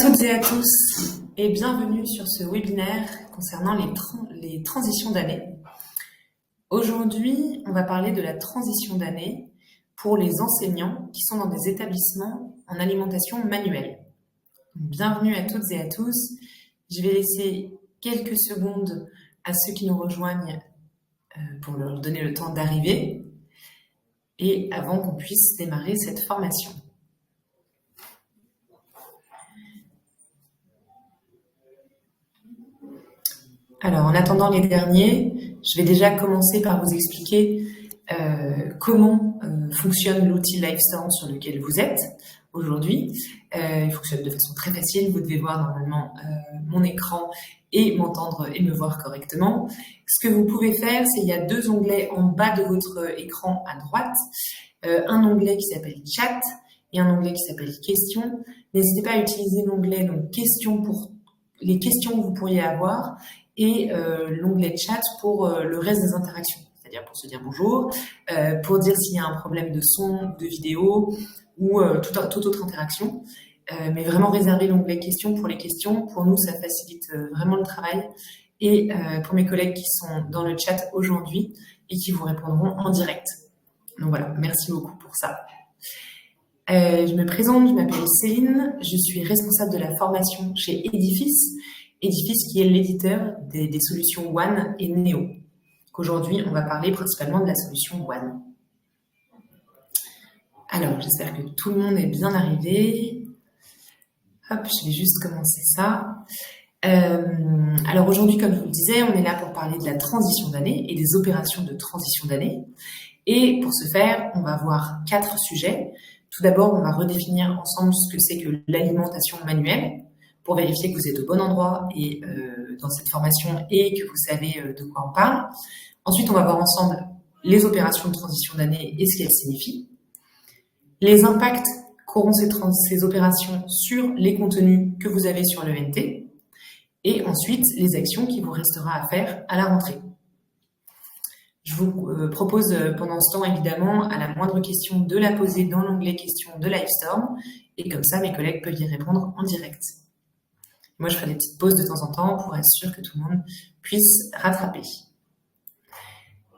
toutes et à tous et bienvenue sur ce webinaire concernant les transitions d'année. Aujourd'hui, on va parler de la transition d'année pour les enseignants qui sont dans des établissements en alimentation manuelle. Bienvenue à toutes et à tous. Je vais laisser quelques secondes à ceux qui nous rejoignent pour leur donner le temps d'arriver et avant qu'on puisse démarrer cette formation. Alors, en attendant les derniers, je vais déjà commencer par vous expliquer comment fonctionne l'outil Livestorm sur lequel vous êtes aujourd'hui. Il fonctionne de façon très facile. Vous devez voir normalement mon écran et m'entendre et me voir correctement. Ce que vous pouvez faire, c'est qu'il y a deux onglets en bas de votre écran à droite. Un onglet qui s'appelle Chat et un onglet qui s'appelle Questions. N'hésitez pas à utiliser l'onglet donc Questions pour les questions que vous pourriez avoir et l'onglet Chat pour le reste des interactions, c'est-à-dire pour se dire bonjour, pour dire s'il y a un problème de son, de vidéo ou toute autre interaction. Mais vraiment réserver l'onglet questions pour les questions. Pour nous, ça facilite vraiment le travail. Et pour mes collègues qui sont dans le chat aujourd'hui et qui vous répondront en direct. Donc voilà, merci beaucoup pour ça. Je me présente, je m'appelle Céline, je suis responsable de la formation chez Edifice. Edifice qui est l'éditeur des solutions One et Neo. Aujourd'hui, on va parler principalement de la solution One. Alors, j'espère que tout le monde est bien arrivé. Hop, je vais juste commencer ça. Alors aujourd'hui, comme je vous le disais, on est là pour parler de la transition d'année et des opérations de transition d'année. Et pour ce faire, on va voir 4 sujets. Tout d'abord, on va redéfinir ensemble ce que c'est que l'alimentation manuelle pour vérifier que vous êtes au bon endroit et dans cette formation et que vous savez de quoi on parle. Ensuite, on va voir ensemble les opérations de transition d'année et ce qu'elles signifient. Les impacts qu'auront ces opérations sur les contenus que vous avez sur l'ENT. Et ensuite, les actions qu'il vous restera à faire à la rentrée. Je vous propose pendant ce temps, évidemment, à la moindre question, de la poser dans l'onglet questions de Livestorm. Et comme ça, mes collègues peuvent y répondre en direct. Moi, je ferai des petites pauses de temps en temps pour être sûr que tout le monde puisse rattraper.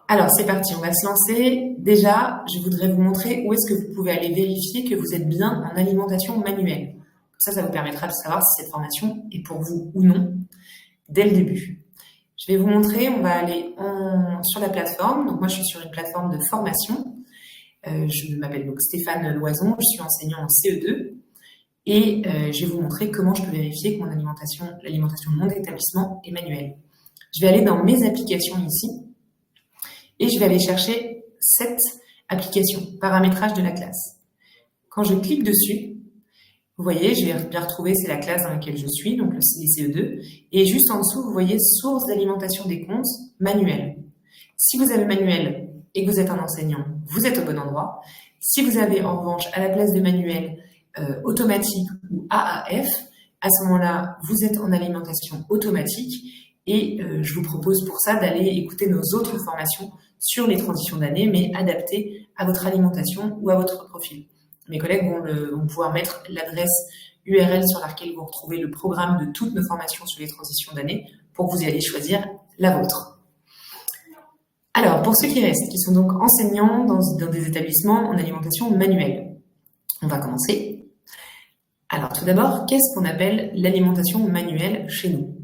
Alors, c'est parti, on va se lancer. Déjà, je voudrais vous montrer où est-ce que vous pouvez aller vérifier que vous êtes bien en alimentation manuelle. Ça vous permettra de savoir si cette formation est pour vous ou non dès le début. Je vais vous montrer, on va aller sur la plateforme. Donc moi, je suis sur une plateforme de formation. Je m'appelle donc Stéphane Loison, je suis enseignant en CE2. Et je vais vous montrer comment je peux vérifier que l'alimentation de mon établissement est manuelle. Je vais aller dans mes applications ici et je vais aller chercher cette application, paramétrage de la classe. Quand je clique dessus, vous voyez, je vais bien retrouver, c'est la classe dans laquelle je suis, donc les CE2. Et juste en dessous, vous voyez source d'alimentation des comptes manuel. Si vous avez manuel et que vous êtes un enseignant, vous êtes au bon endroit. Si vous avez en revanche à la place de manuel automatique ou AAF, à ce moment-là, vous êtes en alimentation automatique et je vous propose pour ça d'aller écouter nos autres formations sur les transitions d'année, mais adaptées à votre alimentation ou à votre profil. Mes collègues vont pouvoir mettre l'adresse URL sur laquelle vous retrouvez le programme de toutes nos formations sur les transitions d'année pour que vous y allez choisir la vôtre. Alors, pour ceux qui restent, qui sont donc enseignants dans des établissements en alimentation manuelle, on va commencer. Alors, tout d'abord, qu'est-ce qu'on appelle l'alimentation manuelle chez nous?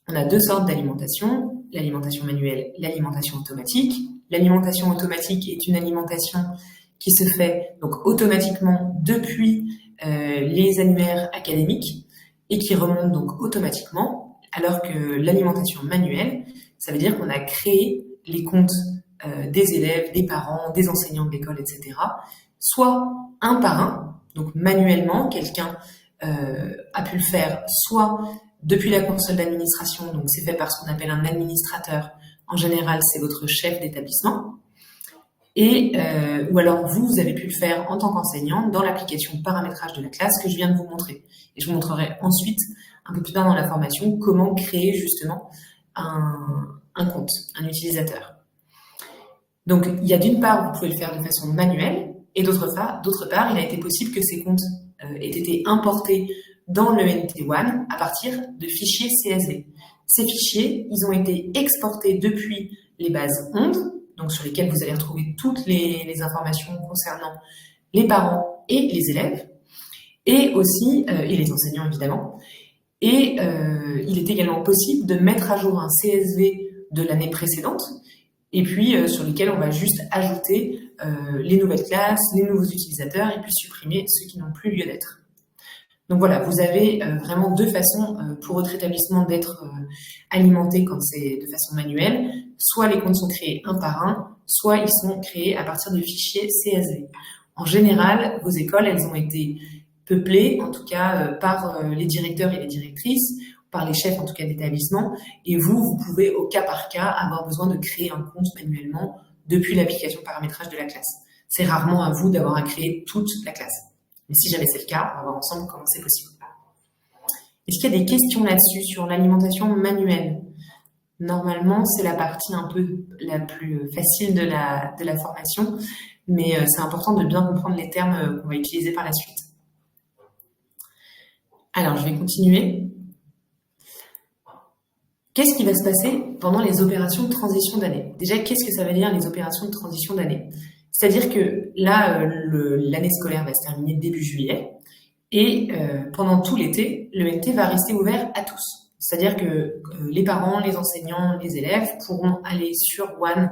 On a 2 sortes d'alimentation, l'alimentation manuelle, l'alimentation automatique. L'alimentation automatique est une alimentation qui se fait donc automatiquement depuis les annuaires académiques et qui remonte donc automatiquement, alors que l'alimentation manuelle, ça veut dire qu'on a créé les comptes des élèves, des parents, des enseignants de l'école, etc., soit un par un, donc manuellement, quelqu'un a pu le faire, soit depuis la console d'administration, donc c'est fait par ce qu'on appelle un administrateur. En général, c'est votre chef d'établissement. Et ou alors vous avez pu le faire en tant qu'enseignant dans l'application paramétrage de la classe que je viens de vous montrer. Et je vous montrerai ensuite, un peu plus tard dans la formation, comment créer justement un compte, un utilisateur. Donc il y a d'une part, vous pouvez le faire de façon manuelle, et d'autre part, il a été possible que ces comptes aient été importés dans le NT1 à partir de fichiers CSV. Ces fichiers, ils ont été exportés depuis les bases ondes, donc sur lesquelles vous allez retrouver toutes les informations concernant les parents et les élèves, et aussi, et les enseignants évidemment. Et il est également possible de mettre à jour un CSV de l'année précédente, et puis sur lesquels on va juste ajouter les nouvelles classes, les nouveaux utilisateurs, et puis supprimer ceux qui n'ont plus lieu d'être. Donc voilà, vous avez vraiment deux façons pour votre établissement d'être alimenté quand c'est de façon manuelle. Soit les comptes sont créés un par un, soit ils sont créés à partir de fichiers CSV. En général, vos écoles, elles ont été peuplées, en tout cas par les directeurs et les directrices, par les chefs en tout cas d'établissement, et vous pouvez au cas par cas avoir besoin de créer un compte manuellement depuis l'application paramétrage de la classe. C'est rarement à vous d'avoir à créer toute la classe. Mais si jamais c'est le cas, on va voir ensemble comment c'est possible. Est-ce qu'il y a des questions là-dessus, sur l'alimentation manuelle? Normalement, c'est la partie un peu la plus facile de la formation, mais c'est important de bien comprendre les termes qu'on va utiliser par la suite. Alors, je vais continuer. Qu'est-ce qui va se passer pendant les opérations de transition d'année? Déjà, qu'est-ce que ça veut dire les opérations de transition d'année? C'est-à-dire que là, l'année scolaire va se terminer début juillet et pendant tout l'été, le NT va rester ouvert à tous. C'est-à-dire que les parents, les enseignants, les élèves pourront aller sur One,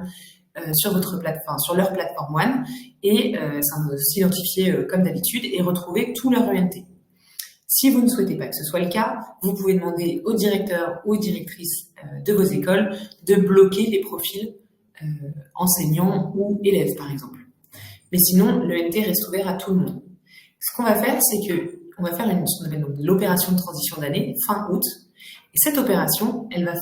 sur votre plateforme, sur leur plateforme One et s'identifier comme d'habitude et retrouver tout leur ENT. Si vous ne souhaitez pas que ce soit le cas, vous pouvez demander au directeur ou aux directrices de vos écoles de bloquer les profils enseignants ou élèves, par exemple. Mais sinon, le NT reste ouvert à tout le monde. Ce qu'on va faire, c'est que on va faire ce qu'on appelle l'opération de transition d'année, fin août. Et cette opération, elle va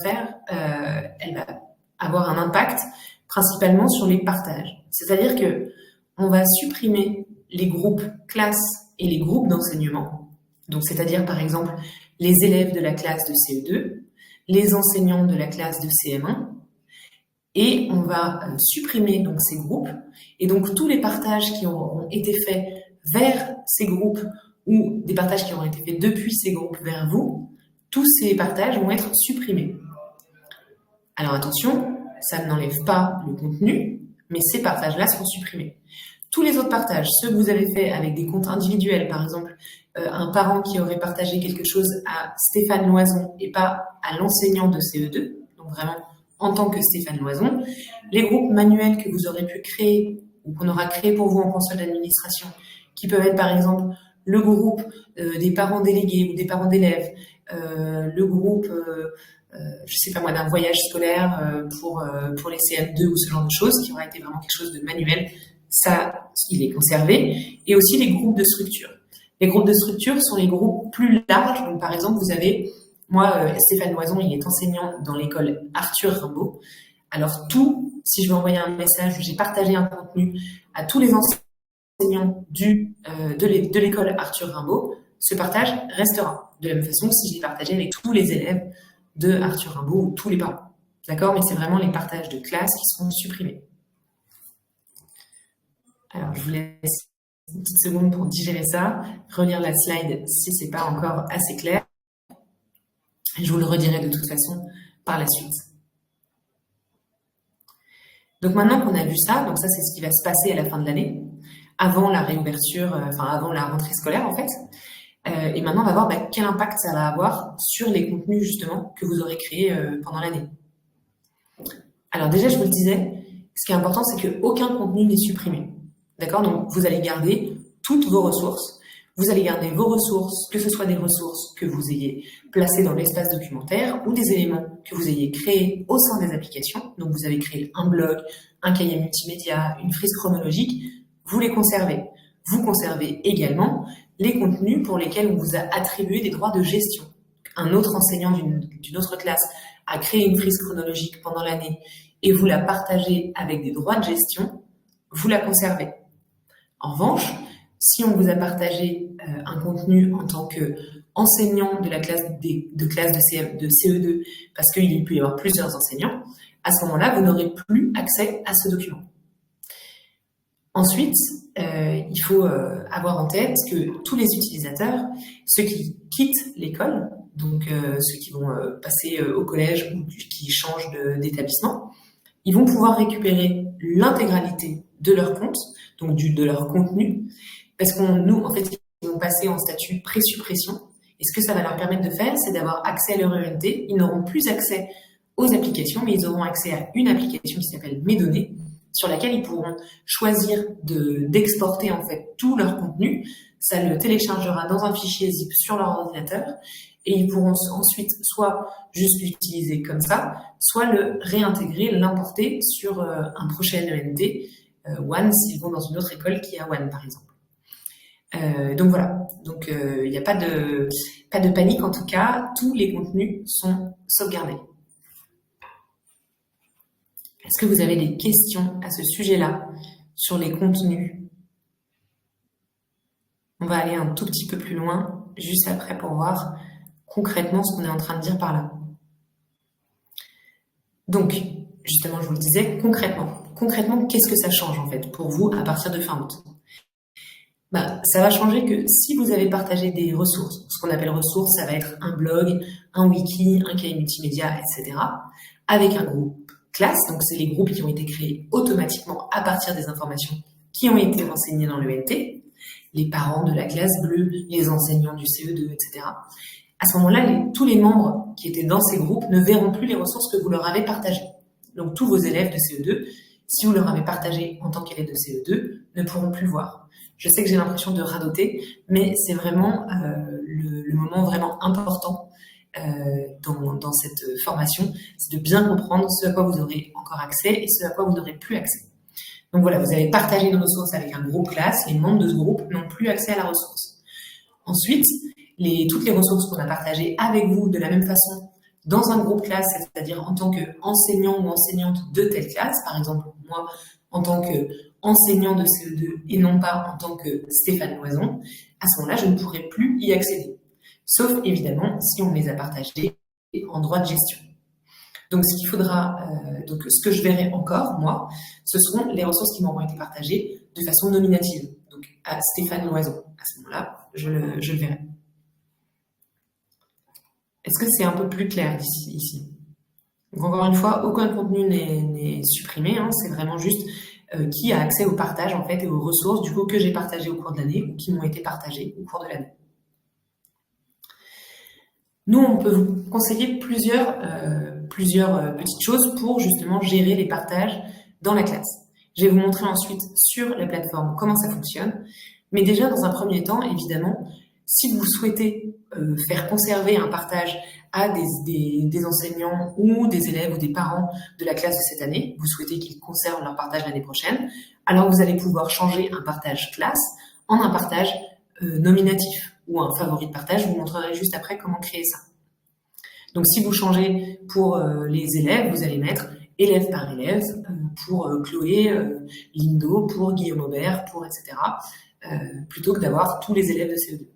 avoir un impact principalement sur les partages. C'est-à-dire que on va supprimer les groupes classes et les groupes d'enseignement. Donc, c'est-à-dire, par exemple, les élèves de la classe de CE2, les enseignants de la classe de CM1, et on va supprimer donc ces groupes. Et donc, tous les partages qui auront été faits vers ces groupes ou des partages qui auront été faits depuis ces groupes vers vous, tous ces partages vont être supprimés. Alors, attention, ça n'enlève pas le contenu, mais ces partages-là seront supprimés. Tous les autres partages, ceux que vous avez faits avec des comptes individuels, par exemple, un parent qui aurait partagé quelque chose à Stéphane Loison et pas à l'enseignant de CE2, donc vraiment en tant que Stéphane Loison, les groupes manuels que vous aurez pu créer ou qu'on aura créé pour vous en console d'administration, qui peuvent être par exemple le groupe des parents délégués ou des parents d'élèves, le groupe, je sais pas moi, d'un voyage scolaire pour les CM2 ou ce genre de choses, qui aura été vraiment quelque chose de manuel, ça, il est conservé, et aussi les groupes de structure. Les groupes de structure sont les groupes plus larges. Donc, par exemple, vous avez, moi, Stéphane Loison, il est enseignant dans l'école Arthur Rimbaud. Alors, si je veux envoyer un message, j'ai partagé un contenu à tous les enseignants de l'école Arthur Rimbaud, ce partage restera. De la même façon, si je l'ai partagé avec tous les élèves de Arthur Rimbaud ou tous les parents. D'accord? Mais c'est vraiment les partages de classe qui seront supprimés. Alors, je vous laisse une petite seconde pour digérer ça, relire la slide si c'est pas encore assez clair. Je vous le redirai de toute façon par la suite. Donc maintenant qu'on a vu ça, donc ça c'est ce qui va se passer à la fin de l'année, avant la réouverture, avant la rentrée scolaire en fait. Et maintenant on va voir quel impact ça va avoir sur les contenus justement que vous aurez créés pendant l'année. Alors déjà je vous le disais, ce qui est important c'est qu'aucun contenu n'est supprimé. D'accord? Donc, vous allez garder toutes vos ressources. Vous allez garder vos ressources, que ce soit des ressources que vous ayez placées dans l'espace documentaire ou des éléments que vous ayez créés au sein des applications. Donc, vous avez créé un blog, un cahier multimédia, une frise chronologique. Vous les conservez. Vous conservez également les contenus pour lesquels on vous a attribué des droits de gestion. Un autre enseignant d'une autre classe a créé une frise chronologique pendant l'année et vous la partagez avec des droits de gestion, vous la conservez. En revanche, si on vous a partagé un contenu en tant qu'enseignant de la classe de CE2, parce qu'il peut y avoir plusieurs enseignants, à ce moment-là, vous n'aurez plus accès à ce document. Ensuite, il faut avoir en tête que tous les utilisateurs, ceux qui quittent l'école, donc ceux qui vont passer au collège ou qui changent d'établissement, ils vont pouvoir récupérer l'intégralité de leur compte, donc de leur contenu, parce en fait, ils vont passer en statut pré-suppression. Et ce que ça va leur permettre de faire, c'est d'avoir accès à leur ENT. Ils n'auront plus accès aux applications, mais ils auront accès à une application qui s'appelle Mes données, sur laquelle ils pourront choisir d'exporter en fait tout leur contenu. Ça le téléchargera dans un fichier zip sur leur ordinateur et ils pourront ensuite soit juste l'utiliser comme ça, soit le réintégrer, l'importer sur un prochain ENT, One, s'ils vont dans une autre école qui a One par exemple. Donc voilà, donc il n'y a pas de panique en tout cas, tous les contenus sont sauvegardés. Est-ce que vous avez des questions à ce sujet-là, sur les contenus? On va aller un tout petit peu plus loin, juste après, pour voir concrètement ce qu'on est en train de dire par là. Donc, justement, je vous le disais, concrètement, qu'est-ce que ça change en fait pour vous à partir de fin août? Ça va changer que si vous avez partagé des ressources, ce qu'on appelle ressources, ça va être un blog, un wiki, un cahier multimédia, etc., avec un groupe classe, donc c'est les groupes qui ont été créés automatiquement à partir des informations qui ont été renseignées dans l'ENT, les parents de la classe bleue, les enseignants du CE2, etc. À ce moment-là, tous les membres qui étaient dans ces groupes ne verront plus les ressources que vous leur avez partagées. Donc tous vos élèves de CE2, si vous leur avez partagé en tant qu'élèves de CE2, ne pourront plus le voir. Je sais que j'ai l'impression de radoter, mais c'est vraiment le moment vraiment important dans cette formation, c'est de bien comprendre ce à quoi vous aurez encore accès et ce à quoi vous n'aurez plus accès. Donc voilà, vous avez partagé une ressource avec un groupe classe, les membres de ce groupe n'ont plus accès à la ressource. Ensuite, toutes les ressources qu'on a partagées avec vous de la même façon dans un groupe classe, c'est-à-dire en tant qu'enseignant ou enseignante de telle classe, par exemple moi en tant qu'enseignant de CE2 et non pas en tant que Stéphane Loison, à ce moment-là, je ne pourrai plus y accéder. Sauf évidemment si on les a partagés en droit de gestion. Donc ce qu'il faudra, donc ce que je verrai encore, moi, ce seront les ressources qui m'auront été partagées de façon nominative. Donc à Stéphane Loison. À ce moment-là, je le verrai. Est-ce que c'est un peu plus clair ici? Donc encore une fois, aucun contenu n'est supprimé, hein, c'est vraiment juste qui a accès au partage en fait et aux ressources du coup que j'ai partagées au cours de l'année ou qui m'ont été partagées au cours de l'année. Nous, on peut vous conseiller plusieurs petites choses pour justement gérer les partages dans la classe. Je vais vous montrer ensuite sur la plateforme comment ça fonctionne. Mais déjà, dans un premier temps, évidemment, si vous souhaitez faire conserver un partage à des enseignants ou des élèves ou des parents de la classe de cette année, vous souhaitez qu'ils conservent leur partage l'année prochaine, alors vous allez pouvoir changer un partage classe en un partage nominatif ou un favori de partage. Je vous montrerai juste après comment créer ça. Donc si vous changez pour les élèves, vous allez mettre élève par élève pour Chloé, Lindo, pour Guillaume Aubert, pour etc. Plutôt que d'avoir tous les élèves de CE2.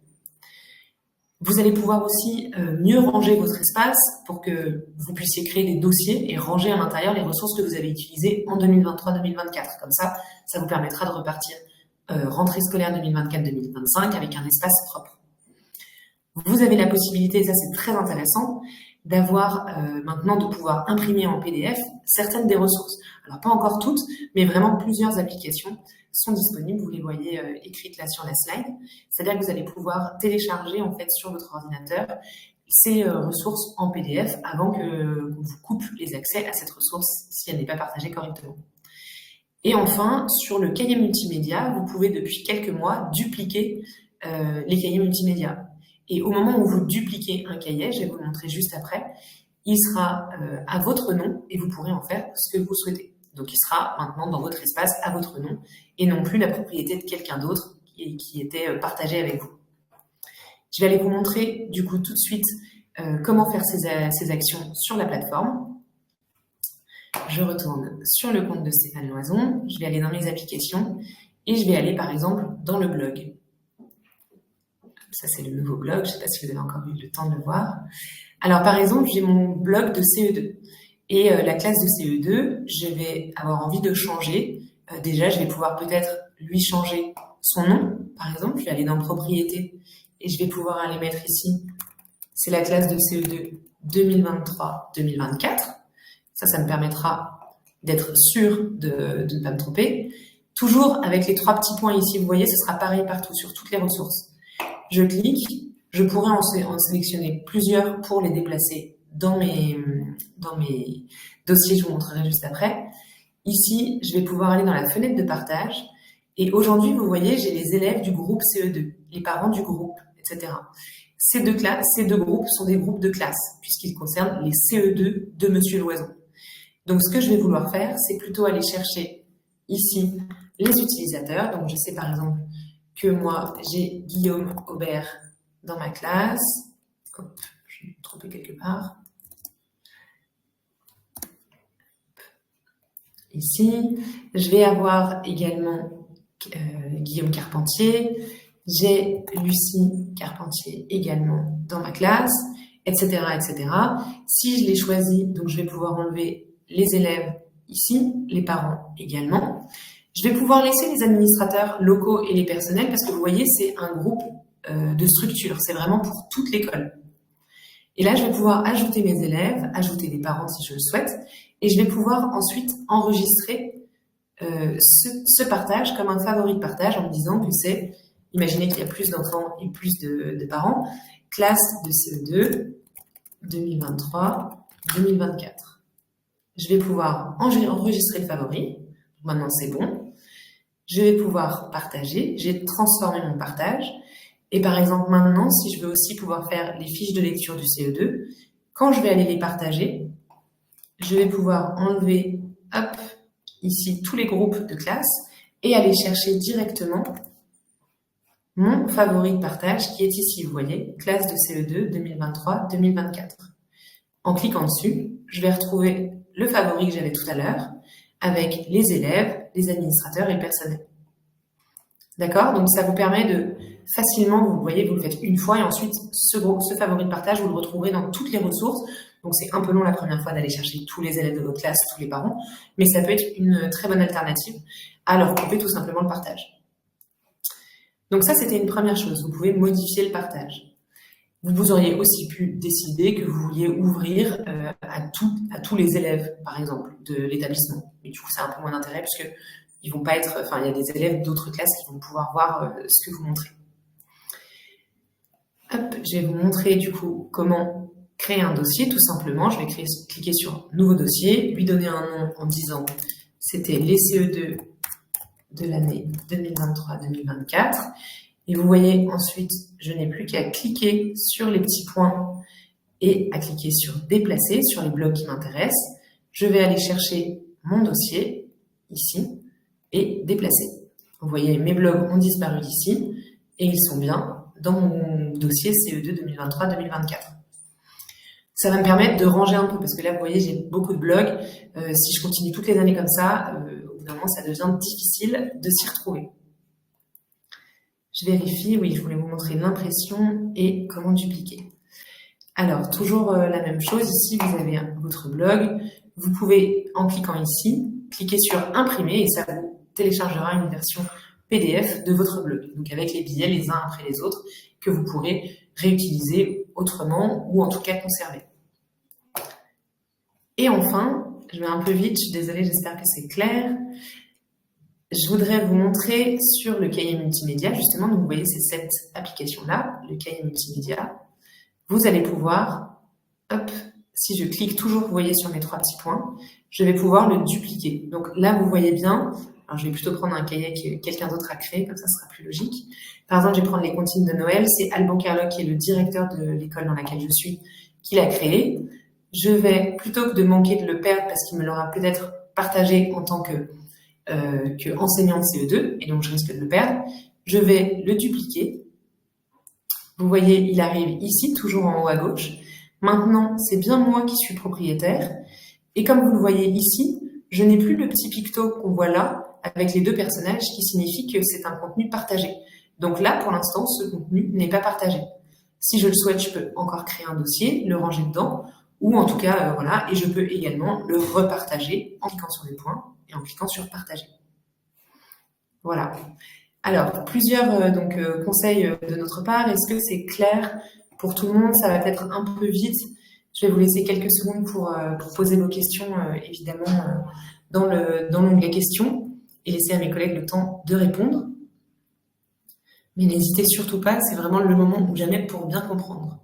Vous allez pouvoir aussi mieux ranger votre espace pour que vous puissiez créer des dossiers et ranger à l'intérieur les ressources que vous avez utilisées en 2023-2024. Comme ça vous permettra de repartir rentrée scolaire 2024-2025 avec un espace propre. Vous avez la possibilité, et ça c'est très intéressant, d'avoir maintenant de pouvoir imprimer en PDF certaines des ressources. Alors pas encore toutes, mais vraiment plusieurs applications sont disponibles, vous les voyez écrites là sur la slide. C'est-à-dire que vous allez pouvoir télécharger en fait sur votre ordinateur ces ressources en PDF avant qu'on vous coupe les accès à cette ressource si elle n'est pas partagée correctement. Et enfin, sur le cahier multimédia, vous pouvez depuis quelques mois dupliquer les cahiers multimédia. Et au moment où vous dupliquez un cahier, je vais vous le montrer juste après, il sera à votre nom et vous pourrez en faire ce que vous souhaitez. Donc il sera maintenant dans votre espace à votre nom et non plus la propriété de quelqu'un d'autre qui était partagé avec vous. Je vais aller vous montrer du coup tout de suite comment faire ces actions sur la plateforme. Je retourne sur le compte de Stéphane Loison, je vais aller dans mes applications et je vais aller par exemple dans le blog. Ça, c'est le nouveau blog. Je ne sais pas si vous avez encore eu le temps de le voir. Alors, par exemple, j'ai mon blog de CE2. Et la classe de CE2, je vais avoir envie de changer. Déjà, je vais pouvoir peut-être lui changer son nom. Par exemple, je vais aller dans Propriétés et je vais pouvoir aller mettre ici, c'est la classe de CE2 2023-2024. Ça me permettra d'être sûr de ne pas me tromper. Toujours avec les 3 petits points ici, vous voyez, ce sera pareil partout sur toutes les ressources. Je clique, je pourrais en sélectionner plusieurs pour les déplacer dans mes dossiers, je vous montrerai juste après. Ici, je vais pouvoir aller dans la fenêtre de partage. Et aujourd'hui, vous voyez, j'ai les élèves du groupe CE2, les parents du groupe, etc. Ces deux groupes sont des groupes de classe, puisqu'ils concernent les CE2 de Monsieur Loison. Donc, ce que je vais vouloir faire, c'est plutôt aller chercher ici les utilisateurs. Donc, je sais par exemple que moi, j'ai Guillaume Aubert dans ma classe. Hop, je vais me tromper quelque part. Ici, je vais avoir également Guillaume Carpentier. J'ai Lucie Carpentier également dans ma classe, etc., etc. Si je les choisis, donc je vais pouvoir enlever les élèves ici, les parents également. Je vais pouvoir laisser les administrateurs locaux et les personnels parce que vous voyez, c'est un groupe de structure. C'est vraiment pour toute l'école. Et là, je vais pouvoir ajouter mes élèves, ajouter des parents si je le souhaite, et je vais pouvoir ensuite enregistrer ce partage comme un favori de partage en me disant que c'est, imaginez qu'il y a plus d'enfants et plus de parents, classe de CE2 2023-2024. Je vais pouvoir enregistrer le favori. Maintenant, c'est bon. Je vais pouvoir partager. J'ai transformé mon partage. Et par exemple, maintenant, si je veux aussi pouvoir faire les fiches de lecture du CE2, quand je vais aller les partager, je vais pouvoir enlever, hop, ici, tous les groupes de classe et aller chercher directement mon favori de partage qui est ici, vous voyez, classe de CE2 2023-2024. En cliquant dessus, je vais retrouver le favori que j'avais tout à l'heure avec les élèves, les administrateurs et le personnel. D'accord? Donc, ça vous permet de facilement, vous voyez, vous le faites une fois et ensuite, ce favori de partage, vous le retrouverez dans toutes les ressources. Donc, c'est un peu long la première fois d'aller chercher tous les élèves de votre classe, tous les parents, mais ça peut être une très bonne alternative à leur couper tout simplement le partage. Donc ça, c'était une première chose. Vous pouvez modifier le partage. Vous auriez aussi pu décider que vous vouliez ouvrir à tous les élèves, par exemple, de l'établissement. Mais du coup, ça a un peu moins d'intérêt puisque ils vont pas être, enfin, il y a des élèves d'autres classes qui vont pouvoir voir ce que vous montrez. Hop, je vais vous montrer du coup comment créer un dossier. Tout simplement, je vais cliquer sur Nouveau dossier, lui donner un nom en disant c'était les CE2 de l'année 2023-2024. Et vous voyez, ensuite, je n'ai plus qu'à cliquer sur les petits points et à cliquer sur Déplacer, sur les blocs qui m'intéressent. Je vais aller chercher mon dossier, ici, et déplacer. Vous voyez, mes blogs ont disparu d'ici et ils sont bien dans mon dossier CE2 2023-2024. Ça va me permettre de ranger un peu parce que là, vous voyez, j'ai beaucoup de blogs. Si je continue toutes les années comme ça, au bout d'un moment, ça devient difficile de s'y retrouver. Je vérifie, oui, je voulais vous montrer l'impression et comment dupliquer. Alors, toujours la même chose, ici, vous avez votre blog. Vous pouvez, en cliquant ici, cliquer sur Imprimer et ça vous téléchargera une version PDF de votre blog. Donc, avec les billets les uns après les autres que vous pourrez réutiliser autrement ou en tout cas conserver. Et enfin, je vais un peu vite, je suis désolée, j'espère que c'est clair. Je voudrais vous montrer sur le cahier multimédia, justement, donc vous voyez, c'est cette application-là, le cahier multimédia. Vous allez pouvoir, hop, si je clique toujours, vous voyez sur mes 3 petits points, je vais pouvoir le dupliquer. Donc là, vous voyez bien, alors je vais plutôt prendre un cahier que quelqu'un d'autre a créé, comme ça sera plus logique. Par exemple, je vais prendre les comptines de Noël, c'est Alban Carloc, qui est le directeur de l'école dans laquelle je suis, qui l'a créé. Je vais, plutôt que de manquer de le perdre, parce qu'il me l'aura peut-être partagé en tant que enseignant de CE2, et donc je risque de le perdre, je vais le dupliquer. Vous voyez, il arrive ici, toujours en haut à gauche. Maintenant, c'est bien moi qui suis propriétaire. Et comme vous le voyez ici, je n'ai plus le petit picto qu'on voit là, avec les 2 personnages, qui signifie que c'est un contenu partagé. Donc là, pour l'instant, ce contenu n'est pas partagé. Si je le souhaite, je peux encore créer un dossier, le ranger dedans, ou en tout cas, voilà, et je peux également le repartager en cliquant sur les points et en cliquant sur Partager. Voilà. Alors, plusieurs conseils de notre part. Est-ce que c'est clair pour tout le monde? Ça va peut-être un peu vite. Je vais vous laisser quelques secondes pour poser vos questions, évidemment, dans l'onglet questions et laisser à mes collègues le temps de répondre. Mais n'hésitez surtout pas, c'est vraiment le moment ou jamais pour bien comprendre.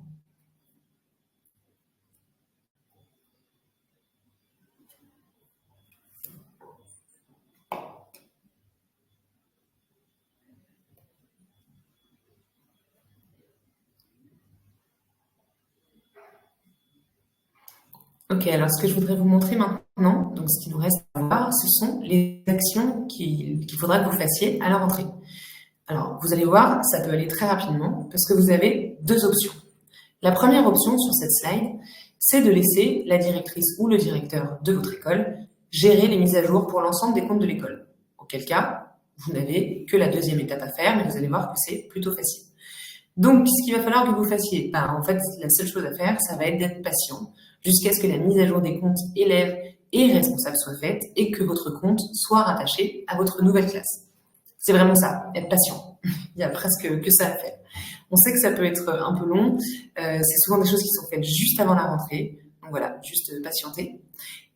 Ok, alors ce que je voudrais vous montrer maintenant, donc ce qui nous reste à voir, ce sont les actions qu'il faudra que vous fassiez à la rentrée. Alors, vous allez voir, ça peut aller très rapidement parce que vous avez deux options. La première option sur cette slide, c'est de laisser la directrice ou le directeur de votre école gérer les mises à jour pour l'ensemble des comptes de l'école. Auquel cas, vous n'avez que la deuxième étape à faire, mais vous allez voir que c'est plutôt facile. Donc, ce qu'il va falloir que vous fassiez, en fait, la seule chose à faire, ça va être d'être patient jusqu'à ce que la mise à jour des comptes élèves et responsables soit faite et que votre compte soit rattaché à votre nouvelle classe. C'est vraiment ça, être patient. Il y a presque que ça à faire. On sait que ça peut être un peu long. C'est souvent des choses qui sont faites juste avant la rentrée. Donc voilà, juste patienter.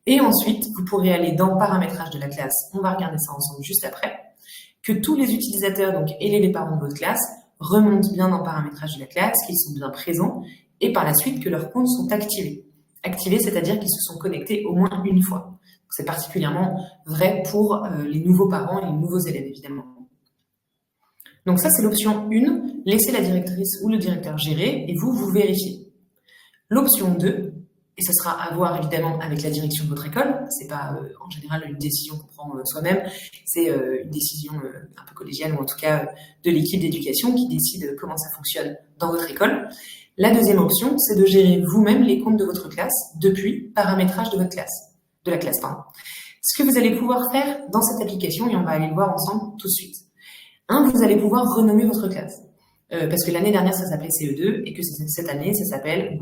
Et ensuite, vous pourrez aller dans paramétrage de la classe. On va regarder ça ensemble juste après. Que tous les utilisateurs, donc élèves et parents de votre classe, remontent bien dans paramétrage de la classe, qu'ils sont bien présents et par la suite que leurs comptes sont activés. Activés, c'est-à-dire qu'ils se sont connectés au moins une fois. C'est particulièrement vrai pour les nouveaux parents et les nouveaux élèves, évidemment. Donc ça, c'est l'option 1, laissez la directrice ou le directeur gérer et vous vérifiez. L'option 2, et ce sera à voir évidemment avec la direction de votre école, c'est pas en général une décision qu'on prend soi-même, c'est une décision un peu collégiale ou en tout cas de l'équipe d'éducation qui décide comment ça fonctionne dans votre école. La deuxième option, c'est de gérer vous-même les comptes de votre classe depuis paramétrage de votre classe, de la classe, pardon. Ce que vous allez pouvoir faire dans cette application, et on va aller le voir ensemble tout de suite. Vous allez pouvoir renommer votre classe. Parce que l'année dernière, ça s'appelait CE2 et que cette année, ça s'appelait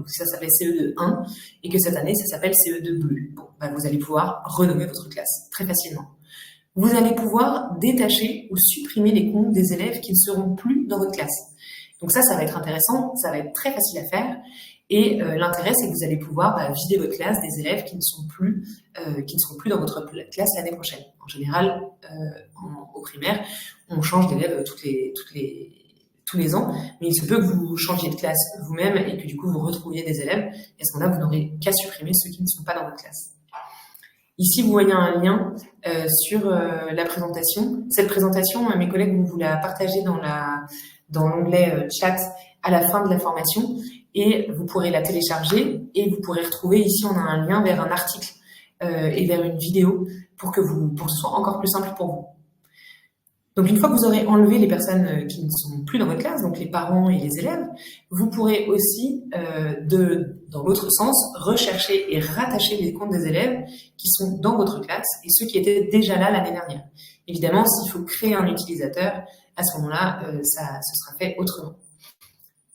CE2-1 et que cette année, ça s'appelle CE2 bleu. Bon, vous allez pouvoir renommer votre classe très facilement. Vous allez pouvoir détacher ou supprimer les comptes des élèves qui ne seront plus dans votre classe. Donc ça va être intéressant, ça va être très facile à faire. Et l'intérêt, c'est que vous allez pouvoir vider votre classe des élèves qui ne seront plus dans votre classe l'année prochaine. En général, au primaire, on change d'élèves tous les ans, mais il se peut que vous changiez de classe vous-même et que du coup vous retrouviez des élèves. Et à ce moment-là, vous n'aurez qu'à supprimer ceux qui ne sont pas dans votre classe. Ici, vous voyez un lien sur la présentation. Cette présentation, mes collègues vont vous la partager dans l'onglet chat à la fin de la formation et vous pourrez la télécharger et vous pourrez retrouver ici, on a un lien vers un article et vers une vidéo pour que ce soit encore plus simple pour vous. Donc, une fois que vous aurez enlevé les personnes qui ne sont plus dans votre classe, donc les parents et les élèves, vous pourrez aussi, dans l'autre sens, rechercher et rattacher les comptes des élèves qui sont dans votre classe et ceux qui étaient déjà là l'année dernière. Évidemment, s'il faut créer un utilisateur, à ce moment-là, ce sera fait autrement.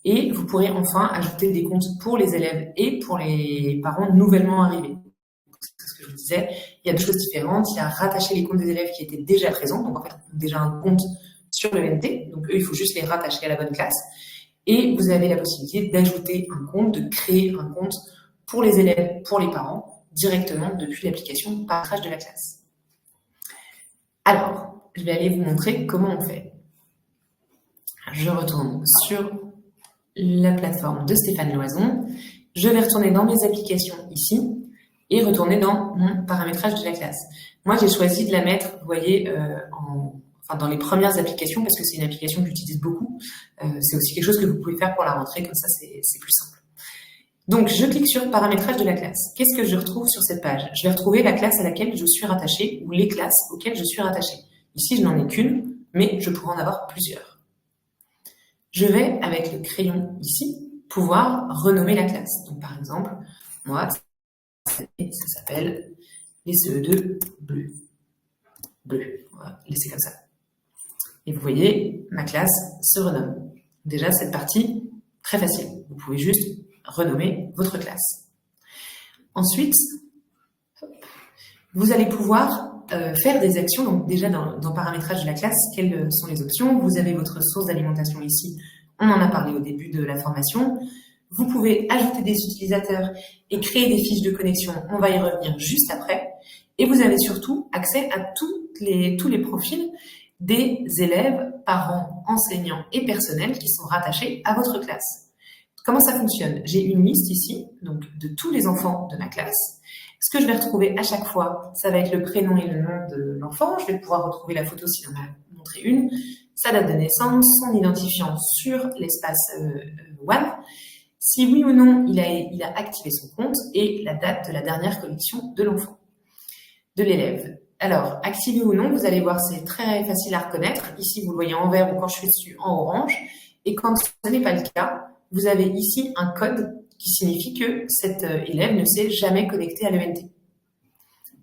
Et vous pourrez enfin ajouter des comptes pour les élèves et pour les parents nouvellement arrivés. C'est ce que je vous disais, il y a deux choses différentes. Il y a rattacher les comptes des élèves qui étaient déjà présents, donc en fait, déjà un compte sur le NT, donc eux, il faut juste les rattacher à la bonne classe. Et vous avez la possibilité d'ajouter un compte, de créer un compte pour les élèves, pour les parents, directement depuis l'application paramétrage de la classe. Alors, je vais aller vous montrer comment on fait. Je retourne sur la plateforme de Stéphane Loison. Je vais retourner dans mes applications ici et retourner dans mon paramétrage de la classe. Moi, j'ai choisi de la mettre, vous voyez, dans les premières applications parce que c'est une application que j'utilise beaucoup. C'est aussi quelque chose que vous pouvez faire pour la rentrée, comme ça, c'est plus simple. Donc, je clique sur paramétrage de la classe. Qu'est-ce que je retrouve sur cette page? Je vais retrouver la classe à laquelle je suis rattachée ou les classes auxquelles je suis rattachée. Ici, je n'en ai qu'une, mais je pourrais en avoir plusieurs. Je vais, avec le crayon ici, pouvoir renommer la classe. Donc, par exemple, moi, ça s'appelle les CE2 bleu. Bleu, on va laisser comme ça. Et vous voyez, ma classe se renomme. Déjà, cette partie, très facile. Vous pouvez juste renommer votre classe. Ensuite, vous allez pouvoir faire des actions. Donc déjà dans paramétrage de la classe, quelles sont les options? Vous avez votre source d'alimentation ici, on en a parlé au début de la formation. Vous pouvez ajouter des utilisateurs et créer des fiches de connexion, on va y revenir juste après. Et vous avez surtout accès à tous les profils des élèves, parents, enseignants et personnels qui sont rattachés à votre classe. Comment ça fonctionne? J'ai une liste ici, donc de tous les enfants de ma classe. Ce que je vais retrouver à chaque fois, ça va être le prénom et le nom de l'enfant. Je vais pouvoir retrouver la photo si on en a montré une, sa date de naissance, son identifiant sur l'espace WAN, si oui ou non il a activé son compte et la date de la dernière connexion de l'enfant, de l'élève. Alors, activé ou non, vous allez voir, c'est très facile à reconnaître. Ici, vous le voyez en vert ou quand je suis dessus en orange. Et quand ce n'est pas le cas, vous avez ici un code qui signifie que cet élève ne s'est jamais connecté à l'ENT.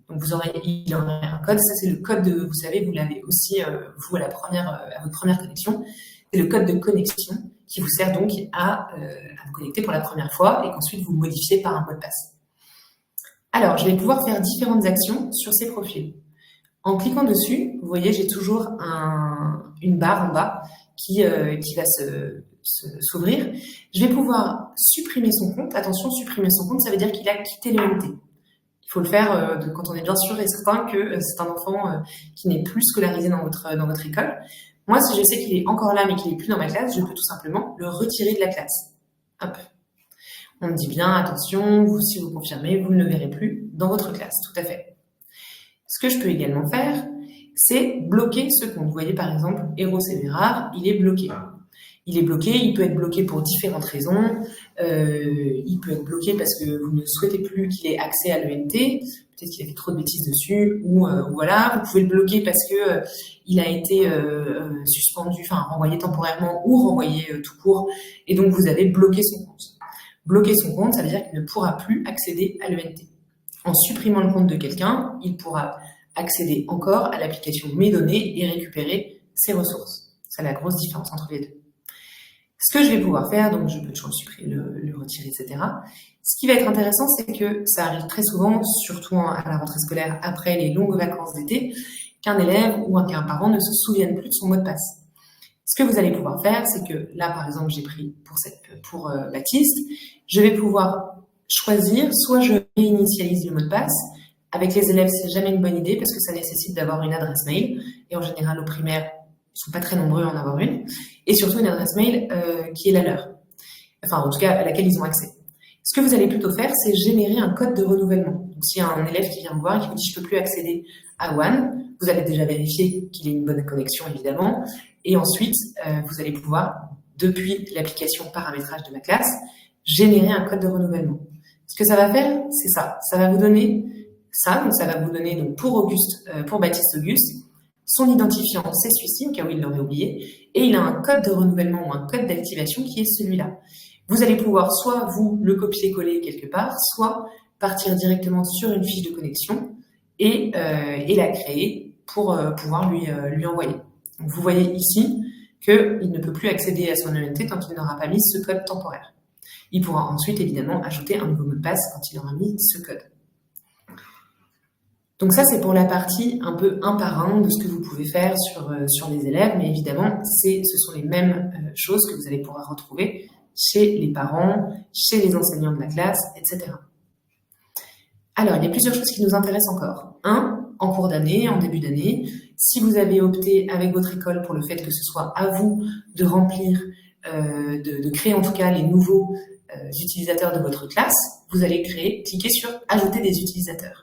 Donc, il aurait un code. Ça, c'est le code vous savez, vous l'avez aussi, vous, à votre première connexion. C'est le code de connexion qui vous sert donc à vous connecter pour la première fois et qu'ensuite vous modifiez par un mot de passe. Alors, je vais pouvoir faire différentes actions sur ces profils. En cliquant dessus, vous voyez, j'ai toujours une barre en bas qui va s'ouvrir. Je vais pouvoir supprimer son compte. Attention, supprimer son compte, ça veut dire qu'il a quitté l'ENT. Il faut le faire quand on est bien sûr et certain que c'est un enfant qui n'est plus scolarisé dans votre école. Moi, si je sais qu'il est encore là mais qu'il n'est plus dans ma classe, je peux tout simplement le retirer de la classe. Hop. On me dit bien, attention, si vous confirmez, vous ne le verrez plus dans votre classe, tout à fait. Ce que je peux également faire, c'est bloquer ce compte. Vous voyez par exemple, Eros Everard, il est bloqué. Il est bloqué, il peut être bloqué pour différentes raisons. Il peut être bloqué parce que vous ne souhaitez plus qu'il ait accès à l'ENT, peut-être qu'il a fait trop de bêtises dessus, ou voilà. Vous pouvez le bloquer parce que il a été suspendu, enfin renvoyé temporairement ou renvoyé tout court, et donc vous avez bloqué son compte. Bloquer son compte, ça veut dire qu'il ne pourra plus accéder à l'ENT. En supprimant le compte de quelqu'un, il pourra accéder encore à l'application Mes données et récupérer ses ressources. C'est la grosse différence entre les deux. Ce que je vais pouvoir faire, donc je peux toujours le supprimer, le retirer, etc. Ce qui va être intéressant, c'est que ça arrive très souvent, surtout à la rentrée scolaire, après les longues vacances d'été, qu'un élève ou qu'un parent ne se souvienne plus de son mot de passe. Ce que vous allez pouvoir faire, c'est que là, par exemple, j'ai pris pour Baptiste, je vais pouvoir choisir, soit je réinitialise le mot de passe. Avec les élèves, c'est jamais une bonne idée parce que ça nécessite d'avoir une adresse mail. Et en général, au primaire, ils sont pas très nombreux à en avoir une. Et surtout une adresse mail qui est la leur. Enfin, en tout cas, à laquelle ils ont accès. Ce que vous allez plutôt faire, c'est générer un code de renouvellement. Donc, s'il y a un élève qui vient me voir et qui vous dit « je peux plus accéder à WAN », vous allez déjà vérifier qu'il ait une bonne connexion, évidemment. Et ensuite, vous allez pouvoir, depuis l'application paramétrage de ma classe, générer un code de renouvellement. Ce que ça va faire, c'est ça. Ça va vous donner ça. Donc, ça va vous donner donc, pour Baptiste Auguste, son identifiant, c'est celui-ci, au cas où il l'aurait oublié. Et il a un code de renouvellement ou un code d'activation qui est celui-là. Vous allez pouvoir soit vous le copier-coller quelque part, soit partir directement sur une fiche de connexion et la créer pour pouvoir lui envoyer. Donc vous voyez ici qu'il ne peut plus accéder à son ENT tant qu'il n'aura pas mis ce code temporaire. Il pourra ensuite évidemment ajouter un nouveau mot de passe quand il aura mis ce code. Donc ça, c'est pour la partie un peu un par un de ce que vous pouvez faire sur les élèves, mais évidemment, ce sont les mêmes choses que vous allez pouvoir retrouver chez les parents, chez les enseignants de la classe, etc. Alors, il y a plusieurs choses qui nous intéressent encore. En cours d'année, en début d'année, si vous avez opté avec votre école pour le fait que ce soit à vous de remplir, de créer en tout cas les nouveaux utilisateurs de votre classe, vous allez cliquer sur « Ajouter des utilisateurs ».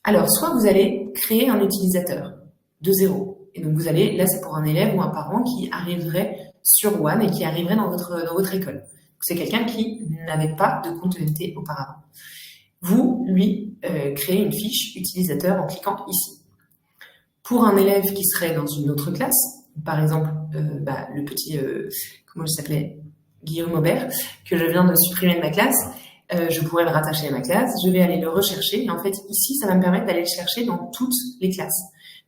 Alors, soit vous allez créer un utilisateur de zéro. Et donc, vous allez, là, c'est pour un élève ou un parent qui arriverait sur WAN et qui arriverait dans votre école. C'est quelqu'un qui n'avait pas de compte ENT auparavant. Vous, lui, créez une fiche utilisateur en cliquant ici. Pour un élève qui serait dans une autre classe, par exemple, le petit, comment il s'appelait, Guillaume Aubert, que je viens de supprimer de ma classe, je pourrais le rattacher à ma classe, je vais aller le rechercher, et en fait, ici, ça va me permettre d'aller le chercher dans toutes les classes.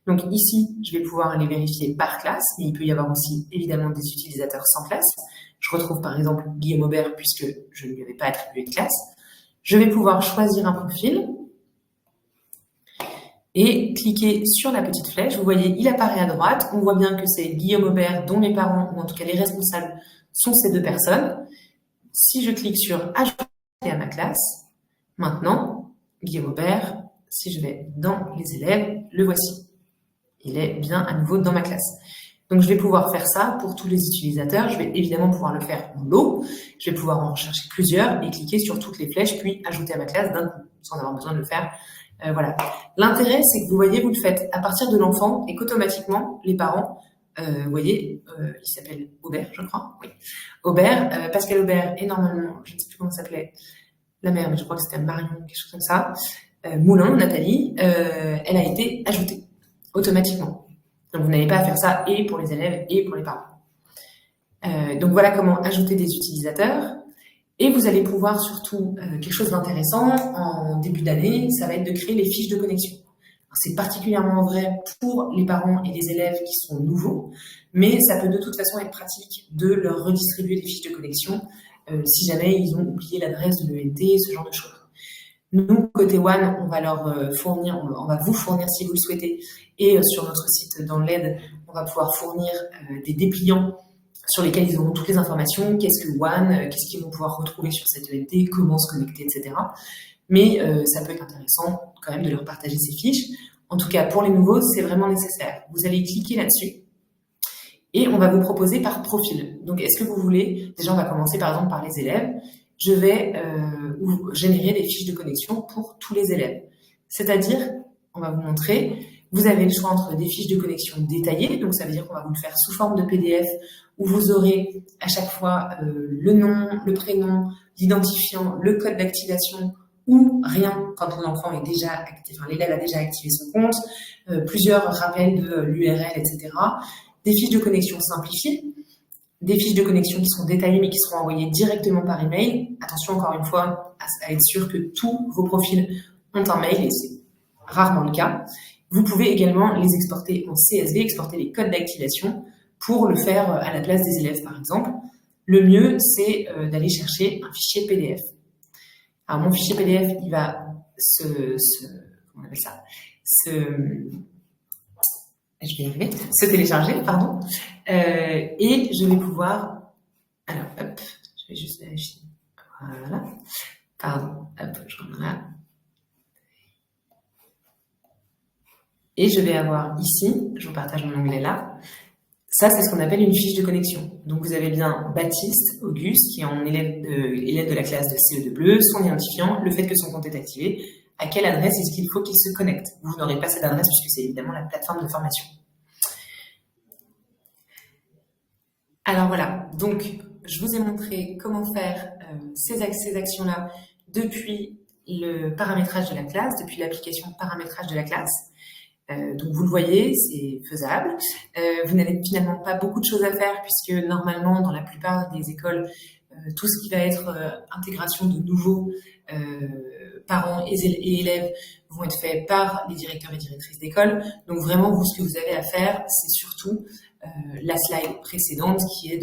Donc ici, je vais pouvoir aller vérifier par classe, mais il peut y avoir aussi, évidemment, des utilisateurs sans classe. Je retrouve, par exemple, Guillaume Aubert, puisque je ne lui avais pas attribué de classe. Je vais pouvoir choisir un profil. et cliquez sur la petite flèche. Vous voyez, il apparaît à droite. On voit bien que c'est Guillaume Aubert, dont mes parents, ou en tout cas les responsables, sont ces deux personnes. Si je clique sur Ajouter à ma classe, maintenant, Guillaume Aubert, si je vais dans les élèves, le voici. Il est bien à nouveau dans ma classe. Donc, je vais pouvoir faire ça pour tous les utilisateurs. Je vais évidemment pouvoir le faire en lot. Je vais pouvoir en rechercher plusieurs et cliquer sur toutes les flèches, puis ajouter à ma classe d'un coup, sans avoir besoin de le faire. Voilà. L'intérêt, c'est que vous voyez, vous le faites à partir de l'enfant et qu'automatiquement, les parents, vous voyez, il s'appelle Aubert, je crois. Oui. Aubert, Pascal Aubert, et normalement, je ne sais plus comment ça s'appelait, la mère, mais je crois que c'était Marion, quelque chose comme ça. Moulin, Nathalie, elle a été ajoutée automatiquement. Donc, vous n'avez pas à faire ça et pour les élèves et pour les parents. Donc, voilà comment ajouter des utilisateurs. Et vous allez pouvoir surtout, quelque chose d'intéressant en début d'année, ça va être de créer les fiches de connexion. C'est particulièrement vrai pour les parents et les élèves qui sont nouveaux, mais ça peut de toute façon être pratique de leur redistribuer des fiches de connexion si jamais ils ont oublié l'adresse de l'ENT, ce genre de choses. Nous, côté One, on va leur fournir, on va vous fournir si vous le souhaitez, et sur notre site dans l'aide, on va pouvoir fournir des dépliants sur lesquels ils auront toutes les informations, qu'est-ce que One, qu'est-ce qu'ils vont pouvoir retrouver sur cette ENT, comment se connecter, etc. Mais ça peut être intéressant quand même de leur partager ces fiches. En tout cas, pour les nouveaux, c'est vraiment nécessaire. Vous allez cliquer là-dessus et on va vous proposer par profil. Donc, est-ce que vous voulez, déjà on va commencer par exemple par les élèves, je vais générer des fiches de connexion pour tous les élèves. C'est-à-dire, on va vous montrer, vous avez le choix entre des fiches de connexion détaillées, donc ça veut dire qu'on va vous le faire sous forme de PDF, où vous aurez à chaque fois le nom, le prénom, l'identifiant, le code d'activation, ou rien quand l'enfant est déjà actif, enfin, l'élève a déjà activé son compte, plusieurs rappels de l'URL, etc. Des fiches de connexion simplifiées, des fiches de connexion qui sont détaillées mais qui seront envoyées directement par email. Attention encore une fois à être sûr que tous vos profils ont un mail et c'est rarement le cas. Vous pouvez également les exporter en CSV, exporter les codes d'activation pour le faire à la place des élèves par exemple. Le mieux c'est d'aller chercher un fichier PDF. Alors mon fichier PDF il va comment on appelle ça, je vais y arriver, se télécharger, pardon, et je vais pouvoir, alors hop, je vais juste vérifier, voilà, pardon, hop, je reviens là, et je vais avoir ici, je vous partage mon onglet là, ça c'est ce qu'on appelle une fiche de connexion. Donc vous avez bien Baptiste, Auguste, qui est en élève de la classe de CE2 Bleu, son identifiant, le fait que son compte est activé, à quelle adresse est-ce qu'il faut qu'il se connecte. Vous n'aurez pas cette adresse puisque c'est évidemment la plateforme de formation. Alors voilà, donc je vous ai montré comment faire ces actions-là depuis le paramétrage de la classe, depuis l'application paramétrage de la classe. Donc vous le voyez, c'est faisable. Vous n'avez finalement pas beaucoup de choses à faire puisque normalement dans la plupart des écoles, tout ce qui va être intégration de nouveaux parents et élèves vont être faits par les directeurs et directrices d'école. Donc vraiment, vous, ce que vous avez à faire, c'est surtout la slide précédente qui est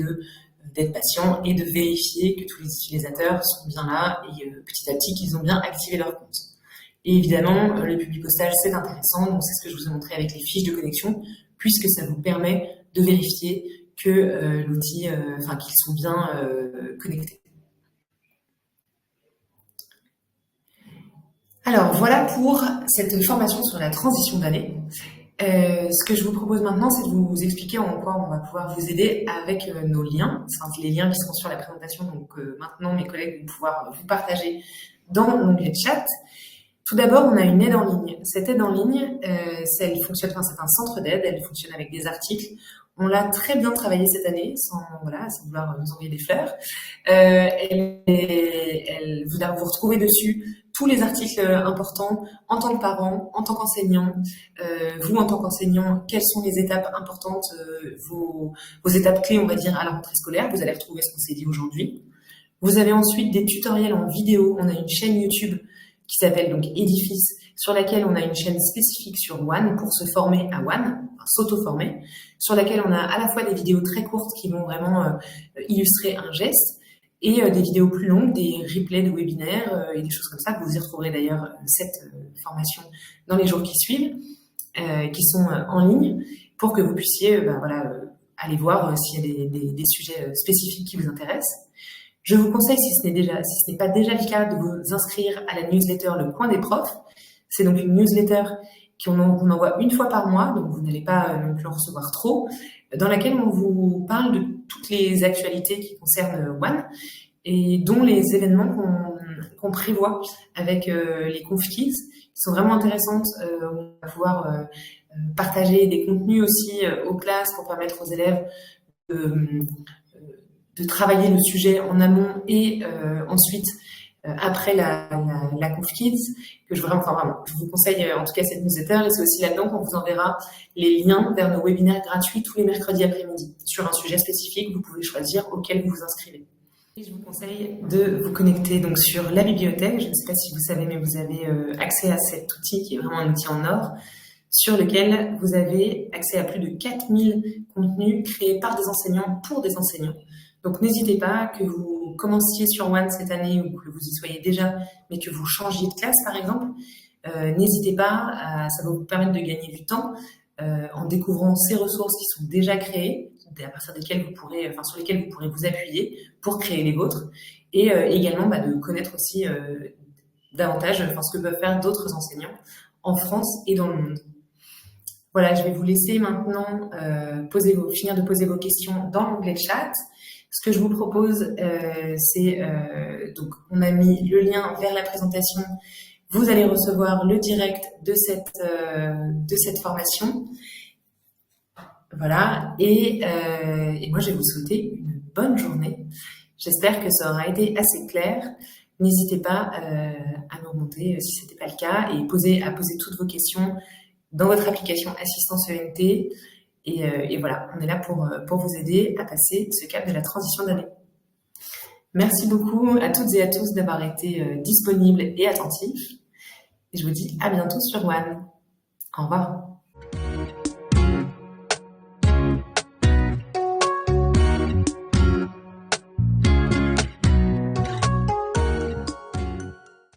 d'être patient et de vérifier que tous les utilisateurs sont bien là et petit à petit qu'ils ont bien activé leur compte. Et évidemment, le publipostage, c'est intéressant, donc c'est ce que je vous ai montré avec les fiches de connexion, puisque ça vous permet de vérifier que l'outil, qu'ils sont bien connectés. Alors voilà pour cette formation sur la transition d'année. Ce que je vous propose maintenant, c'est de vous expliquer en quoi on va pouvoir vous aider avec nos liens. C'est les liens qui seront sur la présentation, donc maintenant mes collègues vont pouvoir vous partager dans l'onglet chat. Tout d'abord, on a une aide en ligne. Cette aide en ligne, elle fonctionne, c'est un centre d'aide, elle fonctionne avec des articles. On l'a très bien travaillé cette année, sans vouloir nous envoyer des fleurs. Vous retrouvez dessus tous les articles importants en tant que parent, en tant qu'enseignant. Vous, en tant qu'enseignant, quelles sont les étapes importantes, vos étapes clés, on va dire, à la rentrée scolaire. Vous allez retrouver ce qu'on s'est dit aujourd'hui. Vous avez ensuite des tutoriels en vidéo. On a une chaîne YouTube qui s'appelle donc Édifice, sur laquelle on a une chaîne spécifique sur One pour se former à One, s'auto-former, sur laquelle on a à la fois des vidéos très courtes qui vont vraiment illustrer un geste, et des vidéos plus longues, des replays de webinaires et des choses comme ça. Vous y retrouverez d'ailleurs cette formation dans les jours qui suivent, qui sont en ligne, pour que vous puissiez aller voir s'il y a des sujets spécifiques qui vous intéressent. Je vous conseille, si ce n'est pas déjà le cas, de vous inscrire à la newsletter Le Coin des Profs. C'est donc une newsletter qu'on envoie une fois par mois, donc vous n'allez pas non plus en recevoir trop, dans laquelle on vous parle de toutes les actualités qui concernent One et dont les événements qu'on prévoit avec les ConfKids, qui sont vraiment intéressantes. On va pouvoir partager des contenus aussi aux classes pour permettre aux élèves de travailler le sujet en amont et ensuite après la ConfKids, que je vous conseille en tout cas cette newsletter, et c'est aussi là-dedans qu'on vous enverra les liens vers nos webinaires gratuits tous les mercredis après-midi sur un sujet spécifique. Vous pouvez choisir auquel vous vous inscrivez. Et je vous conseille de vous connecter donc sur la bibliothèque. Je ne sais pas si vous savez, mais vous avez accès à cet outil qui est vraiment un outil en or, sur lequel vous avez accès à plus de 4000 contenus créés par des enseignants pour des enseignants. Donc n'hésitez pas, que vous commenciez sur One cette année ou que vous y soyez déjà, mais que vous changiez de classe par exemple, n'hésitez pas, ça va vous permettre de gagner du temps en découvrant ces ressources qui sont déjà créées, à partir desquelles sur lesquelles vous pourrez vous appuyer pour créer les vôtres, et également de connaître aussi davantage ce que peuvent faire d'autres enseignants en France et dans le monde. Voilà, je vais vous laisser maintenant finir de poser vos questions dans l'onglet chat. Ce que je vous propose, c'est donc on a mis le lien vers la présentation. Vous allez recevoir le direct de cette formation. Voilà, et moi je vais vous souhaiter une bonne journée. J'espère que ça aura été assez clair. N'hésitez pas à nous remonter si ce n'était pas le cas, et à poser toutes vos questions dans votre application Assistance ENT. Et voilà, on est là pour vous aider à passer ce cap de la transition d'année. Merci beaucoup à toutes et à tous d'avoir été disponibles et attentifs. Et je vous dis à bientôt sur One. Au revoir.